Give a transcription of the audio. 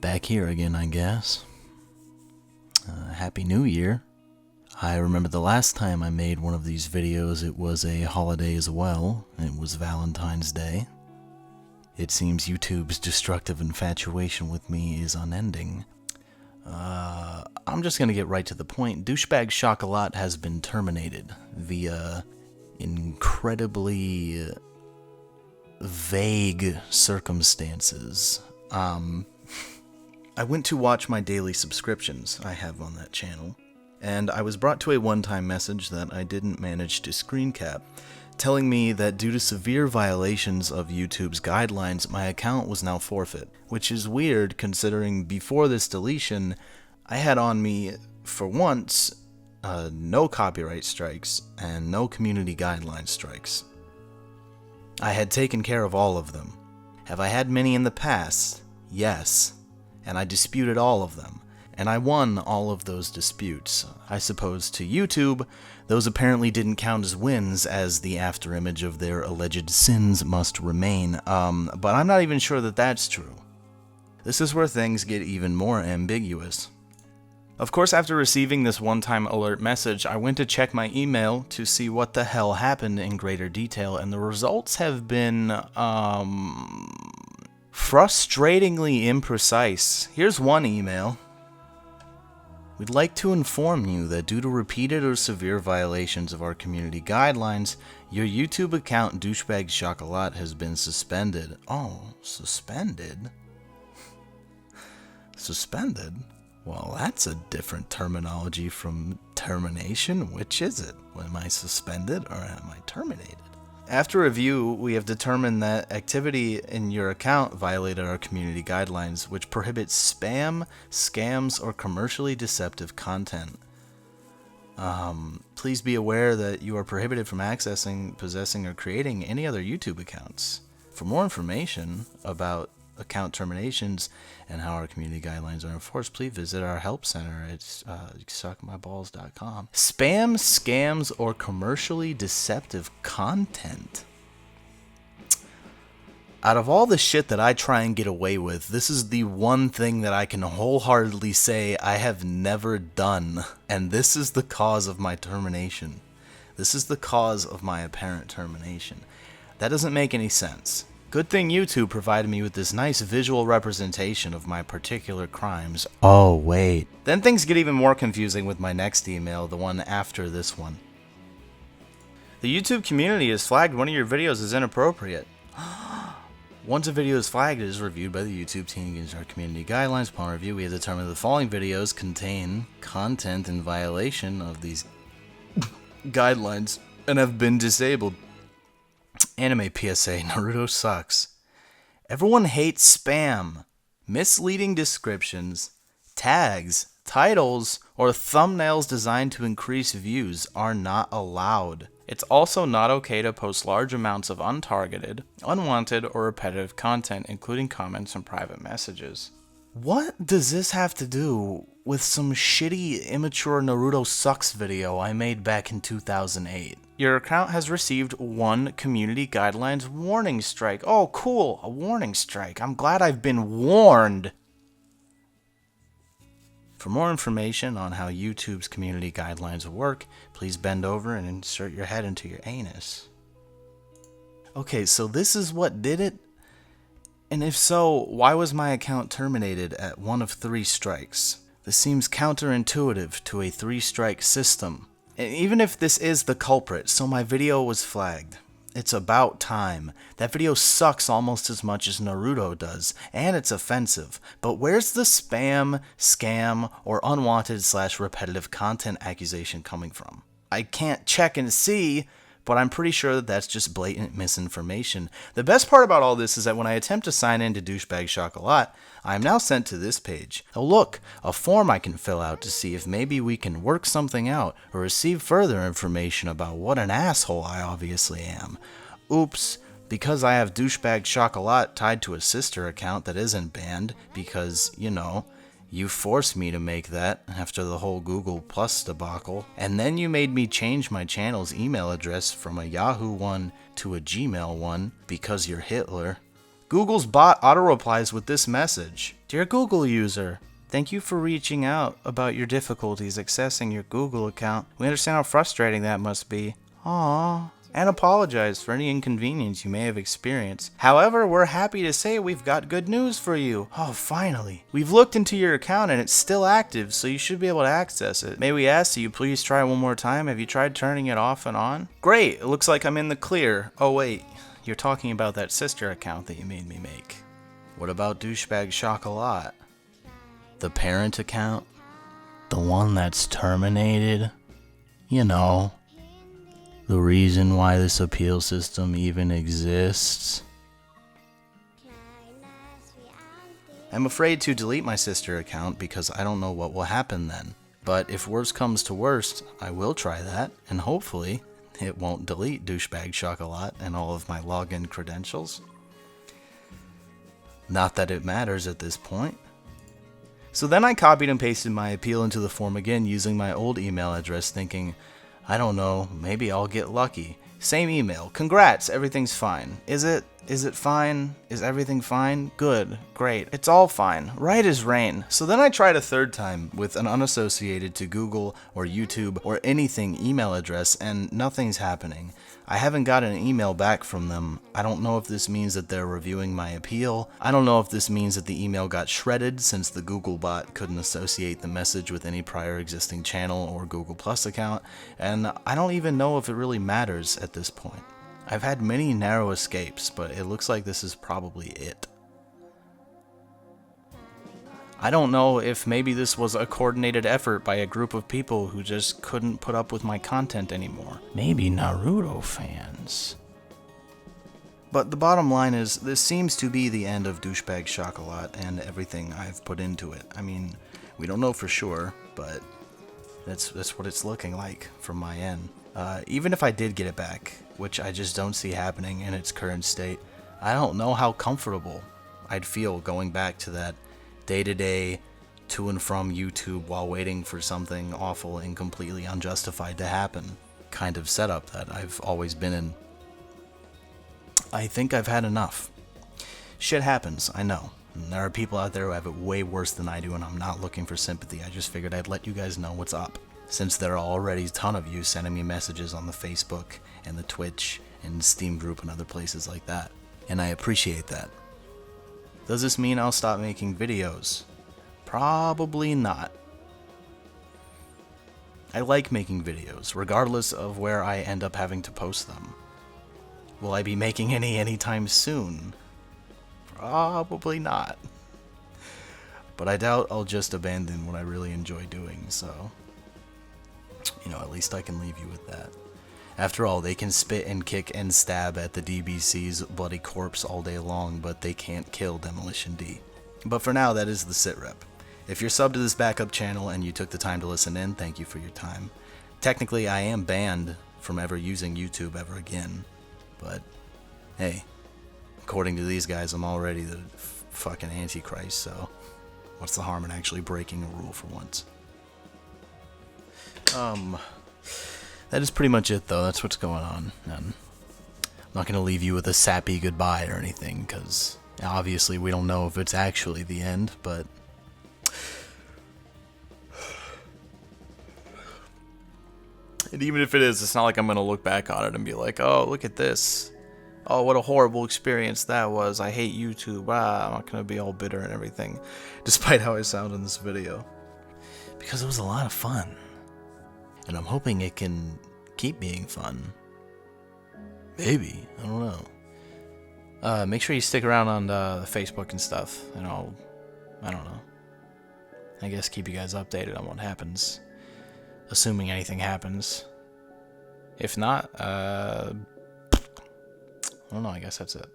Back here again, I guess. Happy New Year. I remember the last time I made one of these videos, it was a holiday as well. It was Valentine's Day. It seems YouTube's destructive infatuation with me is unending. I'm just gonna get right to the point. DouchebagChocolat has been terminated via incredibly vague circumstances. I went to watch my daily subscriptions I have on that channel, and I was brought to a one-time message that I didn't manage to screen cap, telling me that due to severe violations of YouTube's guidelines, my account was now forfeit, which is weird considering before this deletion, I had on me, for once, no copyright strikes and no community guideline strikes. I had taken care of all of them. Have I had many in the past? Yes. And I disputed all of them. And I won all of those disputes. I suppose to YouTube, those apparently didn't count as wins, as the afterimage of their alleged sins must remain. But I'm not even sure that that's true. This is where things get even more ambiguous. Of course, after receiving this one-time alert message, I went to check my email to see what the hell happened in greater detail, and the results have been, frustratingly imprecise. Here's one email. We'd like to inform you that due to repeated or severe violations of our community guidelines, your YouTube account DouchebagChocolat has been suspended. Oh, suspended? Suspended? Well, that's a different terminology from termination. Which is it? Am I suspended or am I terminated? After review, we have determined that activity in your account violated our community guidelines, which prohibits spam, scams, or commercially deceptive content. Please be aware that you are prohibited from accessing, possessing, or creating any other YouTube accounts. For more information about account terminations and how our community guidelines are enforced, please visit our help center at suckmyballs.com. Spam, scams, or commercially deceptive content. Out of all the shit that I try and get away with, this is the one thing that I can wholeheartedly say I have never done, and this is the cause of my termination. This is the cause of my apparent termination. That doesn't make any sense. Good thing YouTube provided me with this nice visual representation of my particular crimes. Oh, wait. Then things get even more confusing with my next email, the one after this one. The YouTube community has flagged one of your videos as inappropriate. Once a video is flagged, it is reviewed by the YouTube team against our community guidelines. Upon review, we have determined that the following videos contain content in violation of these guidelines and have been disabled. Anime PSA, Naruto sucks. Everyone hates spam. Misleading descriptions, tags, titles, or thumbnails designed to increase views are not allowed. It's also not okay to post large amounts of untargeted, unwanted, or repetitive content, including comments and private messages. What does this have to do with some shitty, immature Naruto sucks video I made back in 2008? Your account has received one community guidelines warning strike. Oh, cool, a warning strike. I'm glad I've been warned. For more information on how YouTube's community guidelines work, please bend over and insert your head into your anus. Okay, so this is what did it? And if so, why was my account terminated at one of 3 strikes? This seems counterintuitive to a 3-strike system. And even if this is the culprit, so my video was flagged. It's about time. That video sucks almost as much as Naruto does, and it's offensive. But where's the spam, scam, or unwanted/repetitive content accusation coming from? I can't check and see, but I'm pretty sure that that's just blatant misinformation. The best part about all this is that when I attempt to sign in to DouchebagChocolat, I am now sent to this page. Oh look, a form I can fill out to see if maybe we can work something out or receive further information about what an asshole I obviously am. Oops, because I have DouchebagChocolat tied to a sister account that isn't banned because, you know, you forced me to make that after the whole Google Plus debacle, and then you made me change my channel's email address from a Yahoo one to a Gmail one because you're Hitler. Google's bot auto-replies with this message. Dear Google user, thank you for reaching out about your difficulties accessing your Google account. We understand how frustrating that must be. Aww. And apologize for any inconvenience you may have experienced. However, we're happy to say we've got good news for you. Oh, finally. We've looked into your account and it's still active, so you should be able to access it. May we ask that you please try one more time? Have you tried turning it off and on? Great, it looks like I'm in the clear. Oh wait, you're talking about that sister account that you made me make. What about DouchebagChocolat? The parent account? The one that's terminated? You know. The reason why this appeal system even exists. I'm afraid to delete my sister account because I don't know what will happen then. But if worst comes to worst, I will try that, and hopefully it won't delete DouchebagChocolat and all of my login credentials. Not that it matters at this point. So then I copied and pasted my appeal into the form again using my old email address, thinking, I don't know, maybe I'll get lucky. Same email. Congrats, everything's fine. Is it? Is it fine? Is everything fine? Good. Great. It's all fine. Right as rain. So then I tried a third time with an unassociated to Google or YouTube or anything email address and nothing's happening. I haven't got an email back from them. I don't know if this means that they're reviewing my appeal. I don't know if this means that the email got shredded since the Google bot couldn't associate the message with any prior existing channel or Google Plus account, and I don't even know if it really matters at this point. I've had many narrow escapes, but it looks like this is probably it. I don't know if maybe this was a coordinated effort by a group of people who just couldn't put up with my content anymore. Maybe Naruto fans. But the bottom line is, this seems to be the end of DouchebagChocolat and everything I've put into it. I mean, we don't know for sure, but that's what it's looking like from my end. Even if I did get it back, which I just don't see happening in its current state, I don't know how comfortable I'd feel going back to that day-to-day to and from YouTube while waiting for something awful and completely unjustified to happen kind of setup that I've always been in. I think I've had enough. Shit happens, I know. And there are people out there who have it way worse than I do, and I'm not looking for sympathy. I just figured I'd let you guys know what's up, since there are already a ton of you sending me messages on the Facebook and the Twitch and Steam group and other places like that. And I appreciate that. Does this mean I'll stop making videos? Probably not. I like making videos, regardless of where I end up having to post them. Will I be making any anytime soon? Probably not. But I doubt I'll just abandon what I really enjoy doing, so, you know, at least I can leave you with that. After all, they can spit and kick and stab at the DBC's bloody corpse all day long, but they can't kill Demolition D. But for now, that is the sitrep. If you're subbed to this backup channel and you took the time to listen in, thank you for your time. Technically, I am banned from ever using YouTube ever again, but hey, according to these guys, I'm already the fucking Antichrist, so what's the harm in actually breaking a rule for once? That is pretty much it, though. That's what's going on. And I'm not going to leave you with a sappy goodbye or anything, because obviously we don't know if it's actually the end, but and even if it is, it's not like I'm going to look back on it and be like, oh, look at this. Oh, what a horrible experience that was. I hate YouTube. I'm not going to be all bitter and everything, despite how I sound in this video. Because it was a lot of fun. And I'm hoping it can keep being fun. Maybe. I don't know. Make sure you stick around on the Facebook and stuff. And I don't know. I guess keep you guys updated on what happens. Assuming anything happens. If not, I don't know, I guess that's it.